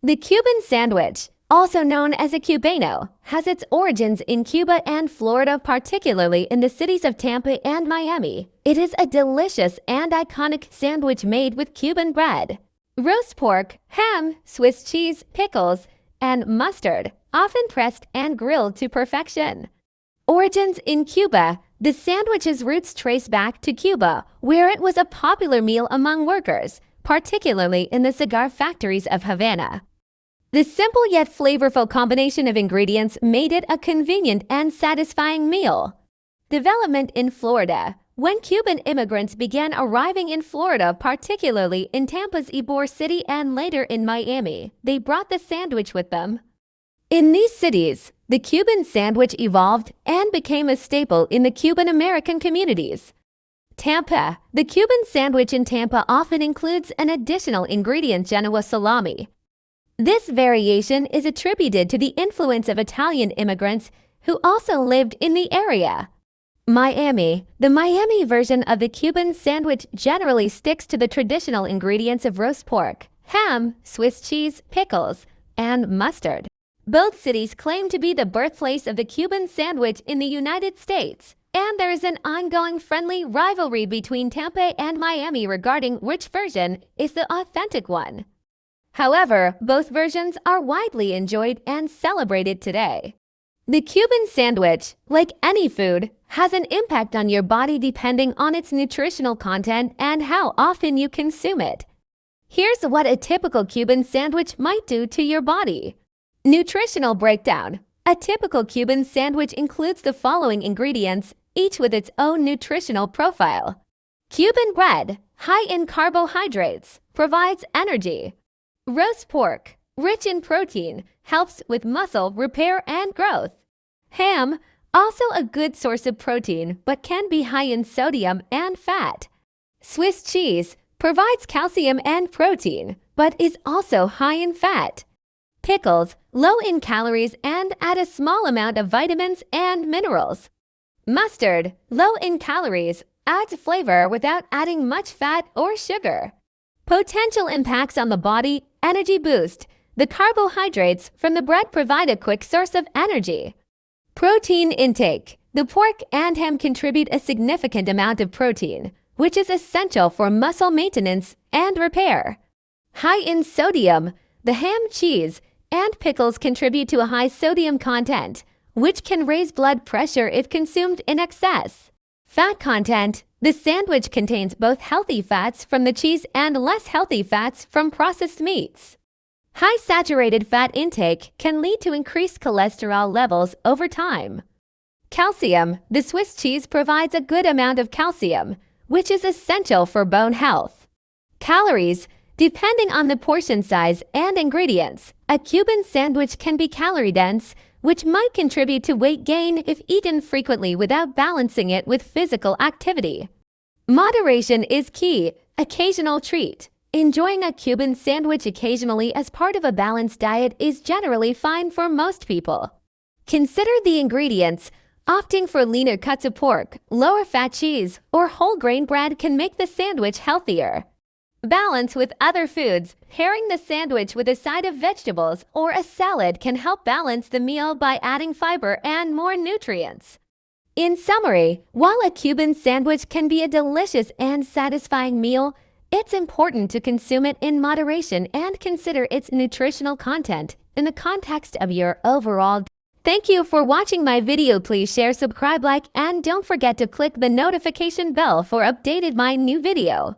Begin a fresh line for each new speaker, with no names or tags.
The Cuban sandwich, also known as a Cubano, has its origins in Cuba and Florida, particularly in the cities of Tampa and Miami. It is a delicious and iconic sandwich made with Cuban bread, roast pork, ham, Swiss cheese, pickles, and mustard, often pressed and grilled to perfection. Origins in Cuba. The sandwich's roots trace back to Cuba, where it was a popular meal among workers, particularly in the cigar factories of Havana. The simple yet flavorful combination of ingredients made it a convenient and satisfying meal. Development in Florida. When Cuban immigrants began arriving in Florida, particularly in Tampa's Ybor city and later in Miami, they brought the sandwich with them. In these cities, the Cuban sandwich evolved and became a staple in the Cuban-American communities. Tampa. The Cuban sandwich in Tampa often includes an additional ingredient, Genoa salami. This variation is attributed to the influence of Italian immigrants who also lived in the area. Miami. The Miami version of the Cuban sandwich generally sticks to the traditional ingredients of roast pork, ham, Swiss cheese, pickles, and mustard. Both cities claim to be the birthplace of the Cuban sandwich in the United States, and there is an ongoing friendly rivalry between Tampa and Miami regarding which version is the authentic one. However, both versions are widely enjoyed and celebrated today. The Cuban sandwich, like any food, has an impact on your body depending on its nutritional content and how often you consume it. Here's what a typical Cuban sandwich might do to your body. Nutritional breakdown. A typical Cuban sandwich includes the following ingredients, each with its own nutritional profile. Cuban bread, high in carbohydrates, provides energy. Roast pork, rich in protein, helps with muscle repair and growth. Ham, also a good source of protein, but can be high in sodium and fat. Swiss cheese provides calcium and protein, but is also high in fat. Pickles, low in calories and add a small amount of vitamins and minerals. Mustard, low in calories, adds flavor without adding much fat or sugar. Potential impacts on the body. Energy boost. The carbohydrates from the bread provide a quick source of energy. Protein intake. The pork and ham contribute a significant amount of protein, which is essential for muscle maintenance and repair. High in sodium. The ham, cheese, and pickles contribute to a high sodium content, which can raise blood pressure if consumed in excess. Fat content. The sandwich contains both healthy fats from the cheese and less healthy fats from processed meats. High saturated fat intake can lead to increased cholesterol levels over time. Calcium. The Swiss cheese provides a good amount of calcium, which is essential for bone health. Calories. Depending on the portion size and ingredients, a Cuban sandwich can be calorie-dense, which might contribute to weight gain if eaten frequently without balancing it with physical activity. Moderation is key. Occasional treat. Enjoying a Cuban sandwich occasionally as part of a balanced diet is generally fine for most people. Consider the ingredients. Opting for leaner cuts of pork, lower fat cheese, or whole grain bread can make the sandwich healthier. Balance with other foods. Pairing the sandwich with a side of vegetables or a salad can help balance the meal by adding fiber and more nutrients. In summary, while a Cuban sandwich can be a delicious and satisfying meal, it's important to consume it in moderation and consider its nutritional content in the context of your overall. Thank you for watching my video. Please share, subscribe, like, and don't forget to click the notification bell for updated my new video.